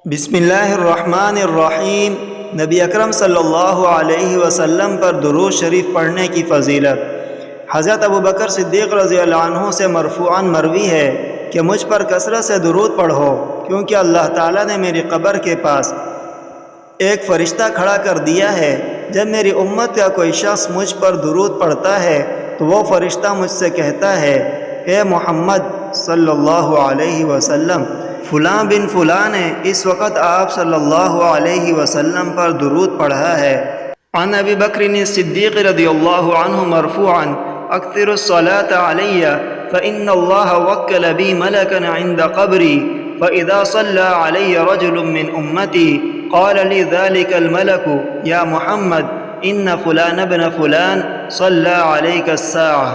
بسم اللہ الرحمن الرحیم۔ نبی اکرم صلی اللہ علیہ وسلم پر درود شریف پڑھنے کی فضیلت۔ حضرت ابوبکر صدیق رضی اللہ عنہ سے مرفوعاً مروی ہے کہ مجھ پر کثرت سے درود پڑھو، کیونکہ اللہ تعالیٰ نے میری قبر کے پاس ایک فرشتہ کھڑا کر دیا ہے۔ جب میری امت کا کوئی شخص مجھ پر درود پڑھتا ہے تو وہ فرشتہ مجھ سے کہتا ہے، اے محمد صلی اللہ علیہ وسلم، فلاں بن فلاں نے اس وقت آپ صلی اللہ علیہ وسلم پر درود پڑھا ہے۔ عن ابی بکر الصدیق رضی اللہ عنہ مرفوعا، اکثر الصلاة علی فإن اللہ وکل بی ملکا عند قبری فإذا صلى علی رجل من امتی قال لی ذلك الملک یا محمد ان فلان ابن فلان صلی علیک الساعة۔